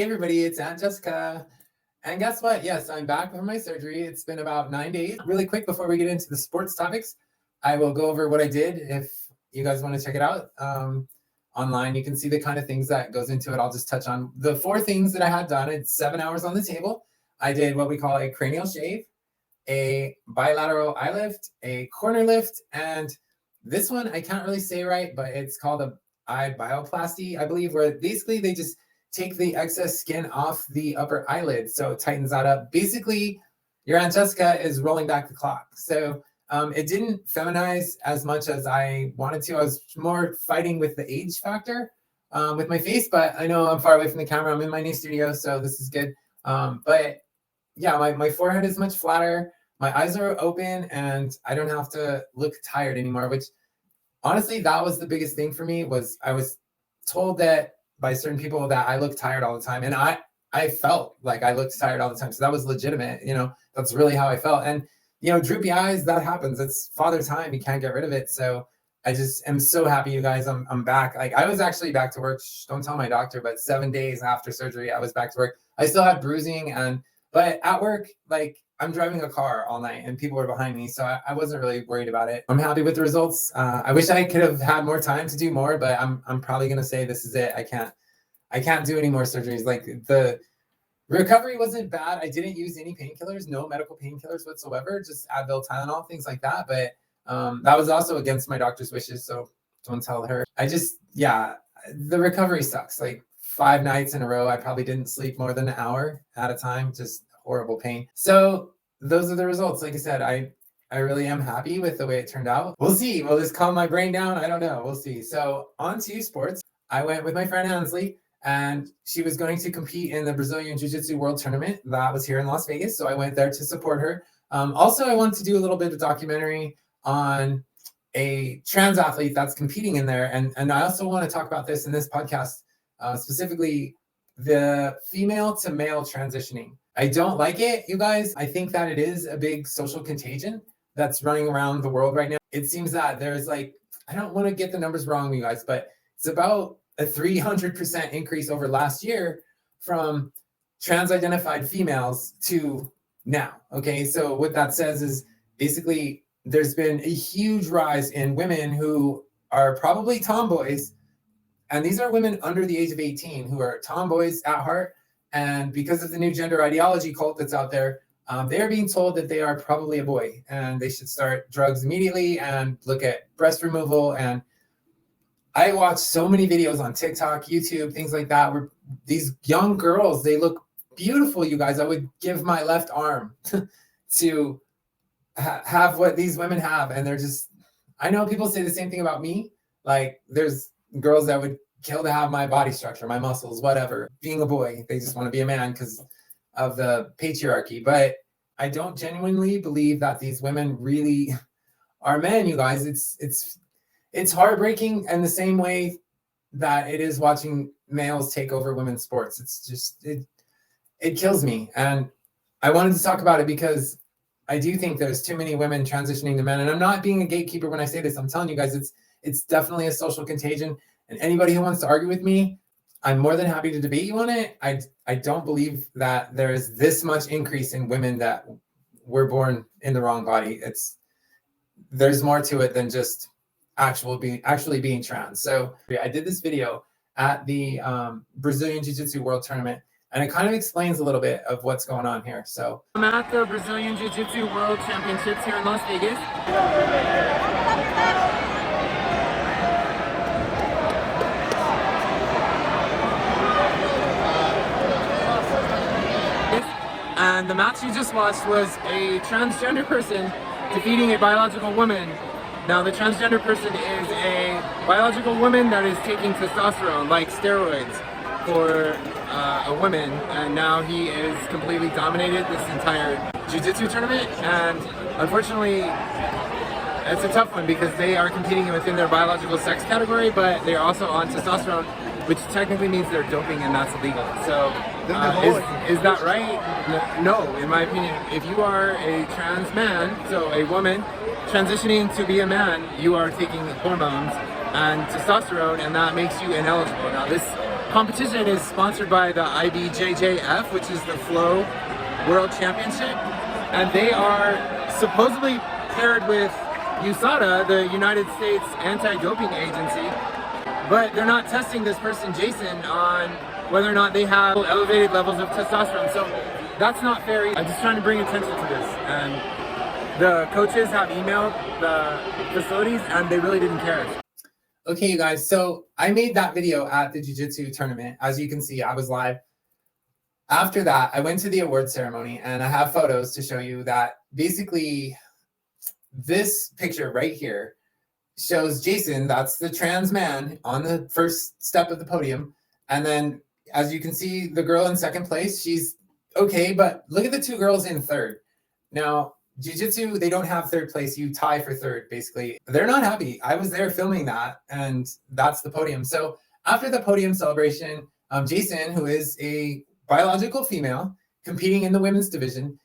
everybody, it's Aunt Jessica. And guess what? Yes, I'm back from my surgery. It's been about 9 days. Really quick before we get into the sports topics, I will go over what I did. If you guys want to check it out online, you can see the kind of things that goes into it. I'll just touch on the 4 things that I had done. It's 7 hours on the table. I did what we call a cranial shave, a bilateral eye lift, a corner lift, and this one I can't really say right, but it's called a eye bioplasty, I believe, where basically they just take the excess skin off the upper eyelid, so it tightens that up. Basically, your Aunt Jessica is rolling back the clock. So it didn't feminize as much as I wanted to. I was more fighting with the age factor with my face, but I know I'm far away from the camera. I'm in my new studio, so this is good. But yeah, my forehead is much flatter. My eyes are open, and I don't have to look tired anymore, which honestly, that was the biggest thing for me. Was I was told that by certain people that I look tired all the time. And I felt like I looked tired all the time. So that was legitimate. That's really how I felt. And, droopy eyes, that happens. It's father time. You can't get rid of it. So I just am so happy, you guys. I'm back. Like, I was actually back to work. Don't tell my doctor, but 7 days after surgery, I was back to work. I still had bruising, but at work, like, I'm driving a car all night and people were behind me. So I wasn't really worried about it. I'm happy with the results. I wish I could have had more time to do more, but I'm probably going to say this is it. I can't do any more surgeries. Like, the recovery wasn't bad. I didn't use any painkillers, no medical painkillers whatsoever, just Advil, Tylenol, things like that. But that was also against my doctor's wishes. So don't tell her. The recovery sucks. Like 5 nights in a row, I probably didn't sleep more than an hour at a time. Just horrible pain. So those are the results. Like I said, I really am happy with the way it turned out. We'll see. Will this calm my brain down? I don't know. We'll see. So on to sports. I went with my friend Ansley, and she was going to compete in the Brazilian Jiu-Jitsu World Tournament that was here in Las Vegas. So I went there to support her. Also, I wanted to do a little bit of documentary on a trans athlete that's competing in there. And I also want to talk about this in this podcast, specifically the female to male transitioning. I don't like it, you guys. I think that it is a big social contagion that's running around the world right now. It seems that there's I don't want to get the numbers wrong, you guys, but it's about a 300% increase over last year from trans-identified females to now. Okay, so what that says is basically there's been a huge rise in women who are probably tomboys, and these are women under the age of 18 who are tomboys at heart. And because of the new gender ideology cult that's out there, they are being told that they are probably a boy and they should start drugs immediately and look at breast removal. And I watch so many videos on TikTok, YouTube, things like that, where these young girls, they look beautiful, you guys. I would give my left arm to have what these women have. And they're just, I know people say the same thing about me. Like, there's girls that would kill to have my body structure, my muscles, whatever. Being a boy, they just want to be a man because of the patriarchy. But I don't genuinely believe that these women really are men, you guys. It's heartbreaking in the same way that it is watching males take over women's sports. It's just, it kills me. And I wanted to talk about it because I do think there's too many women transitioning to men. And I'm not being a gatekeeper when I say this. I'm telling you guys, it's definitely a social contagion. And anybody who wants to argue with me, I'm more than happy to debate you on it. I don't believe that there is this much increase in women that were born in the wrong body. There's more to it than just actually being trans. So I did this video at the Brazilian Jiu-Jitsu World Tournament, and it kind of explains a little bit of what's going on here. So I'm at the Brazilian Jiu-Jitsu World Championships here in Las Vegas. And the match you just watched was a transgender person defeating a biological woman. Now, the transgender person is a biological woman that is taking testosterone, like steroids, for a woman. And now he is completely dominated this entire jiu-jitsu tournament. And unfortunately, it's a tough one because they are competing within their biological sex category, but they're also on testosterone, which technically means they're doping, and that's illegal. So is that right? No, in my opinion. If you are a trans man, so a woman transitioning to be a man, you are taking hormones and testosterone, and that makes you ineligible. Now, this competition is sponsored by the IBJJF, which is the Flow World Championship, and they are supposedly paired with USADA, the United States Anti-Doping Agency, but they're not testing this person, Jason, on whether or not they have elevated levels of testosterone. So that's not fair. I'm just trying to bring attention to this, and the coaches have emailed the facilities and they really didn't care. Okay, you guys, so I made that video at the jiu-jitsu tournament. As you can see, I was live. After that, I went to the award ceremony, and I have photos to show you that basically this picture right here shows Jason, that's the trans man on the first step of the podium. And then as you can see, the girl in second place, she's okay, but look at the two girls in third. Now, jiu-jitsu, they don't have third place. You tie for third, basically. They're not happy. I was there filming that, and that's the podium. So after the podium celebration, Jason, who is a biological female competing in the women's division,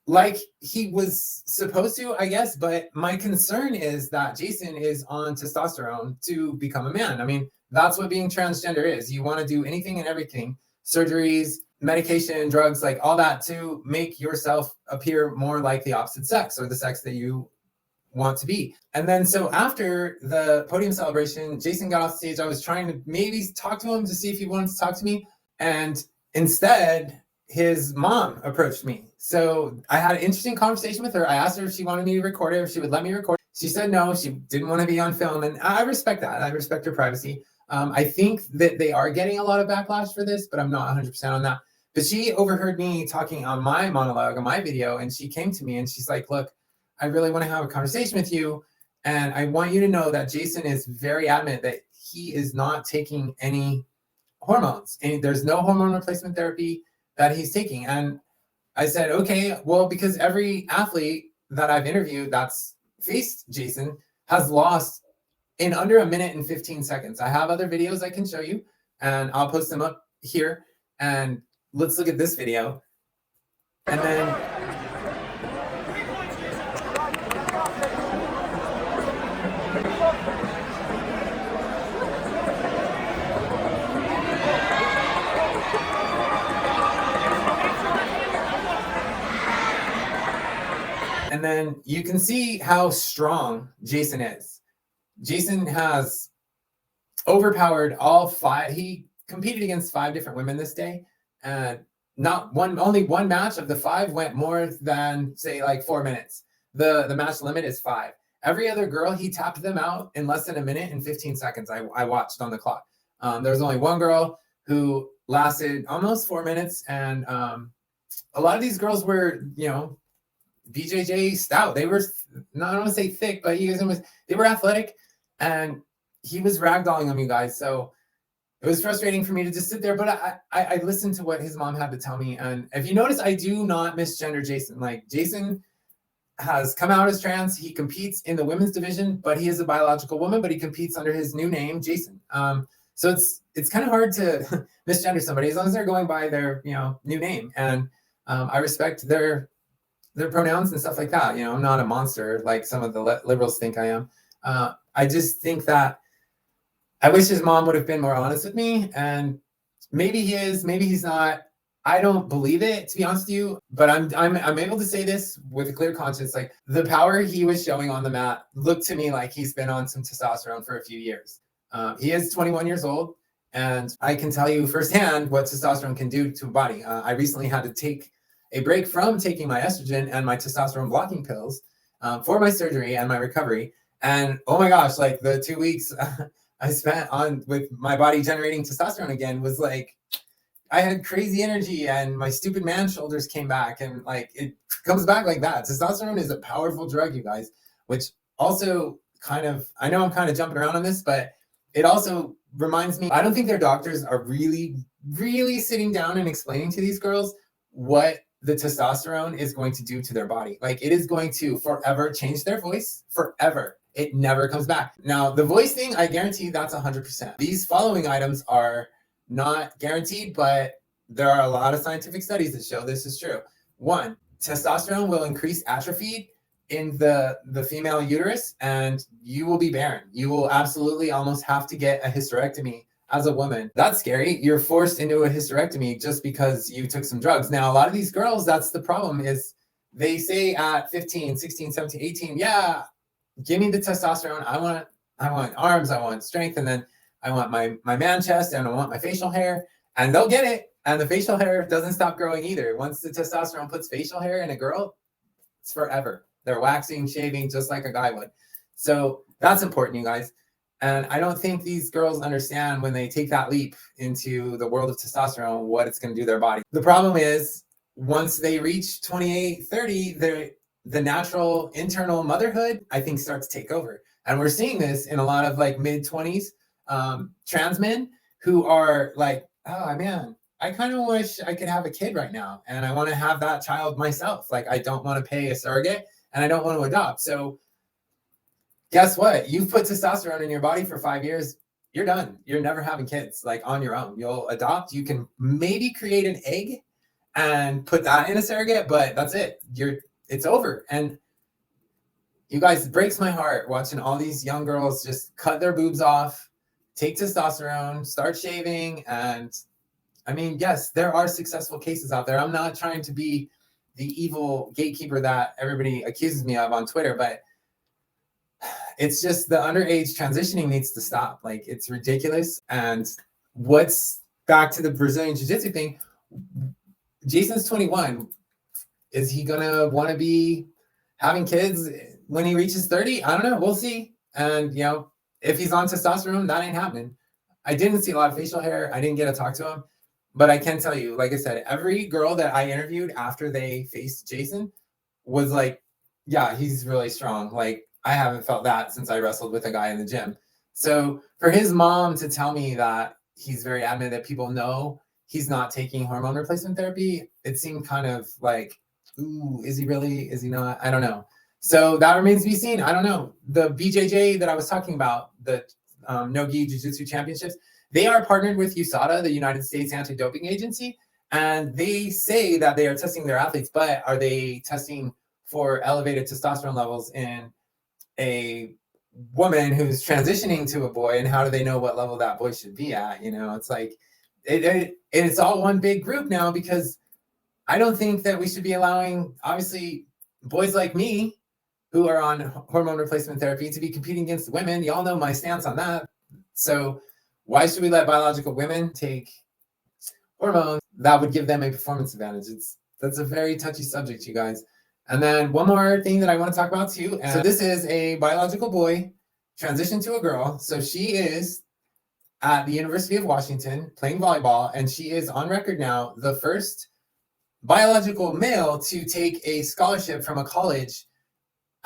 like he was supposed to, I guess, but my concern is that Jason is on testosterone to become a man. I mean, that's what being transgender is. You want to do anything and everything, surgeries, medication, drugs, like all that to make yourself appear more like the opposite sex or the sex that you want to be. And then so after the podium celebration, Jason got off stage. I was trying to maybe talk to him to see if he wanted to talk to me. And instead, his mom approached me. So I had an interesting conversation with her. I asked her if she wanted me to record it, if she would let me record. She said no, she didn't want to be on film. And I respect that. I respect her privacy. I think that they are getting a lot of backlash for this, but I'm not 100% on that. But she overheard me talking on my monologue, on my video, and she came to me and she's like, look, I really want to have a conversation with you. And I want you to know that Jason is very adamant that he is not taking any hormones. And there's no hormone replacement therapy that he's taking. And I said, okay, well, because every athlete that I've interviewed that's faced Jason has lost in under a minute and 15 seconds. I have other videos I can show you, and I'll post them up here. And let's look at this video. And then you can see how strong Jason is. Jason has overpowered all five. He competed against 5 different women this day, and only one match of the 5 went more than, say, like 4 minutes. The match limit is 5. Every other girl, he tapped them out in less than a minute and 15 seconds. I watched on the clock. There was only one girl who lasted almost 4 minutes, and a lot of these girls were, BJJ stout. They were, not, I don't want to say thick, but they were athletic, and he was ragdolling them, you guys. So it was frustrating for me to just sit there, but I listened to what his mom had to tell me. And if you notice, I do not misgender Jason. Like, Jason has come out as trans. He competes in the women's division, but he is a biological woman, but he competes under his new name, Jason. So it's kind of hard to misgender somebody as long as they're going by their, new name. And I respect their pronouns and stuff like that. I'm not a monster like some of the liberals think I am. I just think that I wish his mom would have been more honest with me, and maybe he is, maybe he's not. I don't believe it, to be honest with you, but I'm able to say this with a clear conscience. Like, the power he was showing on the mat looked to me like he's been on some testosterone for a few years. He is 21 years old, and I can tell you firsthand what testosterone can do to a body. I recently had to take a break from taking my estrogen and my testosterone blocking pills for my surgery and my recovery. And oh my gosh, like the 2 weeks I spent on with my body generating testosterone again was like, I had crazy energy and my stupid man shoulders came back, and like it comes back like that. Testosterone is a powerful drug, you guys, which also kind of, I know I'm kind of jumping around on this, but it also reminds me, I don't think their doctors are really, really sitting down and explaining to these girls what the testosterone is going to do to their body. Like, it is going to forever change their voice, forever. It never comes back. Now, the voice thing, I guarantee that's 100%. These following items are not guaranteed, but there are a lot of scientific studies that show this is true. 1, testosterone will increase atrophy in the female uterus, and you will be barren. You will absolutely almost have to get a hysterectomy as a woman. That's scary. You're forced into a hysterectomy just because you took some drugs. Now, a lot of these girls, that's the problem, is they say at 15, 16, 17, 18, yeah, give me the testosterone. I want arms, I want strength, and then I want my man chest, and I want my facial hair, and they'll get it. And the facial hair doesn't stop growing either. Once the testosterone puts facial hair in a girl, it's forever. They're waxing, shaving, just like a guy would. So that's important, you guys. And I don't think these girls understand when they take that leap into the world of testosterone, what it's going to do to their body. The problem is once they reach 28, 30, the natural internal motherhood, I think, starts to take over. And we're seeing this in a lot of like mid-20s trans men who are like, oh man, I kind of wish I could have a kid right now. And I want to have that child myself. Like, I don't want to pay a surrogate and I don't want to adopt. So guess what? You've put testosterone in your body for 5 years. You're done. You're never having kids like on your own. You'll adopt. You can maybe create an egg and put that in a surrogate, but that's it. It's over. And you guys, it breaks my heart watching all these young girls just cut their boobs off, take testosterone, start shaving. And I mean, yes, there are successful cases out there. I'm not trying to be the evil gatekeeper that everybody accuses me of on Twitter, but it's just the underage transitioning needs to stop. Like, it's ridiculous. And what's back to the Brazilian Jiu-Jitsu thing, Jason's 21. Is he gonna want to be having kids when he reaches 30? I don't know. We'll see. And if he's on testosterone, that ain't happening. I didn't see a lot of facial hair. I didn't get to talk to him, but I can tell you, like I said, every girl that I interviewed after they faced Jason was like, yeah, he's really strong. Like, I haven't felt that since I wrestled with a guy in the gym. So for his mom to tell me that he's very adamant that people know he's not taking hormone replacement therapy, it seemed kind of like, ooh, is he really? Is he not? I don't know. So that remains to be seen. I don't know. The BJJ that I was talking about, the No-Gi Jiu-Jitsu Championships, they are partnered with USADA, the United States Anti-Doping Agency, and they say that they are testing their athletes, but are they testing for elevated testosterone levels in a woman who's transitioning to a boy, and how do they know what level that boy should be at? It's like it's all one big group now, because I don't think that we should be allowing, obviously, boys like me who are on hormone replacement therapy to be competing against women. Y'all know my stance on that. So why should we let biological women take hormones that would give them a performance advantage? That's a very touchy subject, you guys. And then one more thing that I want to talk about too. So this is a biological boy transitioned to a girl. So she is at the University of Washington playing volleyball, and she is on record now the first biological male to take a scholarship from a college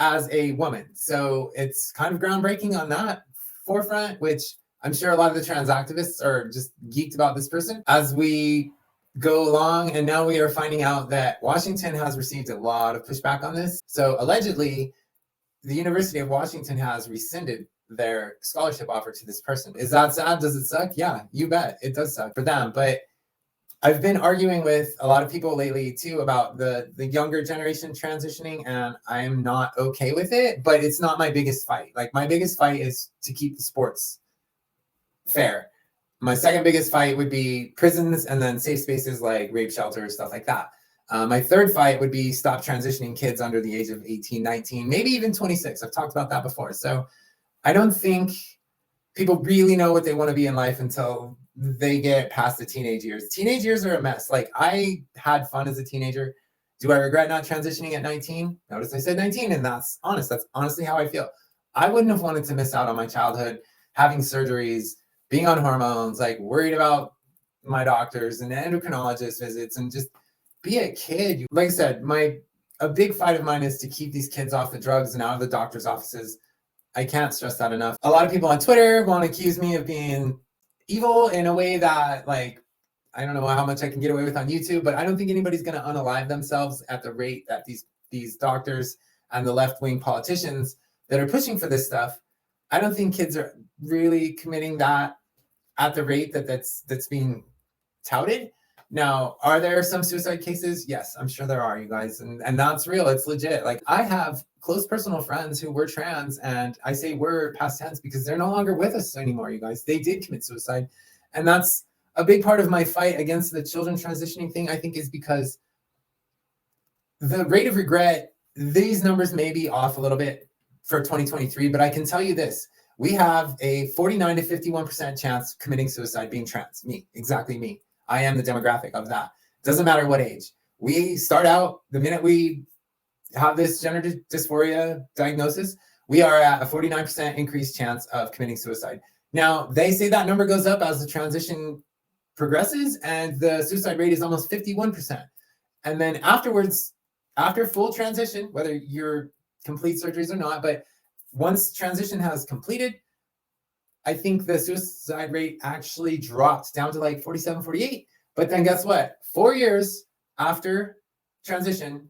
as a woman. So it's kind of groundbreaking on that forefront, which I'm sure a lot of the trans activists are just geeked about this person as we go along. And now we are finding out that Washington has received a lot of pushback on this. So allegedly, the University of Washington has rescinded their scholarship offer to this person. Is that sad? Does it suck? Yeah, you bet. It does suck for them. But I've been arguing with a lot of people lately too about the younger generation transitioning, and I'm not okay with it, but it's not my biggest fight. Like, my biggest fight is to keep the sports fair. My second biggest fight would be prisons, and then safe spaces like rape shelters, stuff like that. My third fight would be stop transitioning kids under the age of 18, 19, maybe even 26. I've talked about that before. So I don't think people really know what they want to be in life until they get past the teenage years. Teenage years are a mess. Like, I had fun as a teenager. Do I regret not transitioning at 19? Notice I said 19, and that's honest. That's honestly how I feel. I wouldn't have wanted to miss out on my childhood, having surgeries, being on hormones, like worried about my doctors and endocrinologist visits, and just be a kid. Like I said, a big fight of mine is to keep these kids off the drugs and out of the doctor's offices. I can't stress that enough. A lot of people on Twitter want to accuse me of being evil in a way that, like, I don't know how much I can get away with on YouTube, but I don't think anybody's going to unalive themselves at the rate that these doctors and the left-wing politicians that are pushing for this stuff. I don't think kids are really committing that at the rate that's being touted. Now, are there some suicide cases? Yes, I'm sure there are, you guys. And that's real. It's legit. Like, I have close personal friends who were trans, and I say were past tense because they're no longer with us anymore, you guys. They did commit suicide. And that's a big part of my fight against the children transitioning thing, I think, is because the rate of regret, these numbers may be off a little bit for 2023, but I can tell you this. We have a 49 to 51% chance of committing suicide being trans. Me, exactly me. I am the demographic of that. Doesn't matter what age. We start out, the minute we have this gender dysphoria diagnosis, we are at a 49% increased chance of committing suicide. Now, they say that number goes up as the transition progresses, and the suicide rate is almost 51%. And then afterwards, after full transition, whether you're complete surgeries or not, but once transition has completed, I think the suicide rate actually dropped down to like 47, 48. But then guess what? 4 years after transition,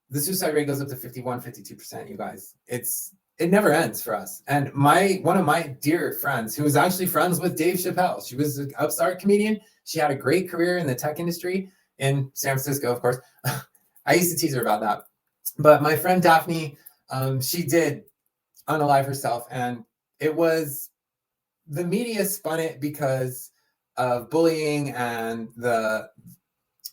the suicide rate goes up to 51, 52%, you guys. It never ends for us. And one of my dear friends, who was actually friends with Dave Chappelle, she was an upstart comedian. She had a great career in the tech industry in San Francisco, of course. I used to tease her about that. But my friend Daphne, she did unalive herself. And it was, the media spun it because of bullying, and the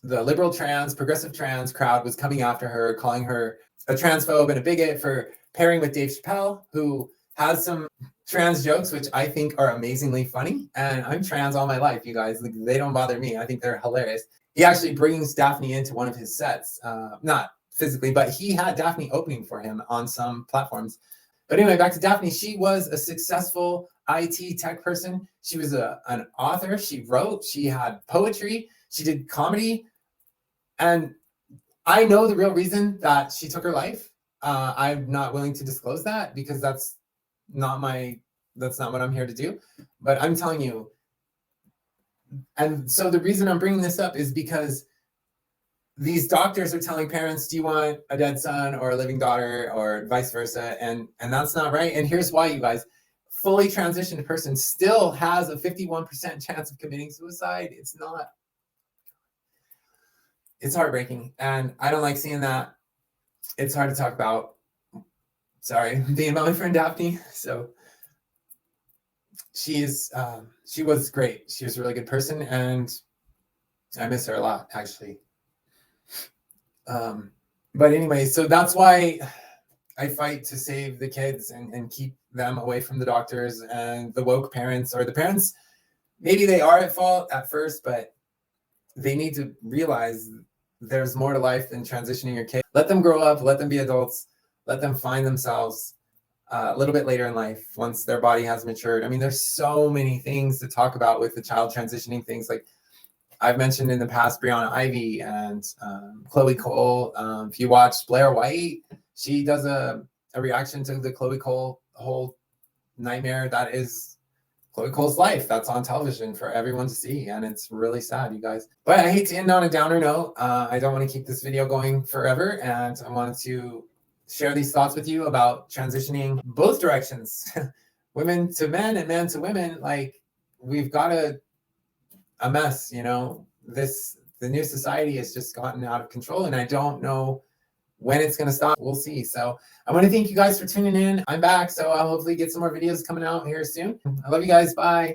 liberal trans, progressive trans crowd was coming after her, calling her a transphobe and a bigot for pairing with Dave Chappelle, who has some trans jokes, which I think are amazingly funny. And I'm trans all my life, you guys. Like, they don't bother me. I think they're hilarious. He actually brings Daphne into one of his sets, not physically, but he had Daphne opening for him on some platforms. But anyway, back to Daphne. She was a successful IT tech person. She was an author. She wrote, she had poetry, she did comedy. And I know the real reason that she took her life. I'm not willing to disclose that because that's not what I'm here to do. But I'm telling you, and so the reason I'm bringing this up is because these doctors are telling parents, do you want a dead son or a living daughter, or vice versa? And that's not right. And here's why, you guys. Fully transitioned person still has a 51% chance of committing suicide. It's heartbreaking. And I don't like seeing that. It's hard to talk about. Sorry, being about my friend Daphne. So she was great. She was a really good person, and I miss her a lot, actually. But anyway, so that's why I fight to save the kids and keep them away from the doctors and the woke parents, or the parents. Maybe they are at fault at first, but they need to realize there's more to life than transitioning your kid. Let them grow up, let them be adults, let them find themselves a little bit later in life once their body has matured. I mean, there's so many things to talk about with the child transitioning things. Like I've mentioned in the past, Brianna Ivy and Chloe Cole. If you watch Blair White, she does a reaction to the Chloe Cole whole nightmare that is Chloe Cole's life. That's on television for everyone to see, and it's really sad, you guys. But I hate to end on a downer note. I don't want to keep this video going forever, and I wanted to share these thoughts with you about transitioning both directions, women to men and men to women. Like, we've got a mess, you know. The new society has just gotten out of control, and I don't know when it's going to stop. We'll see. So I want to thank you guys for tuning in. I'm back, so I'll hopefully get some more videos coming out here soon. I love you guys. Bye.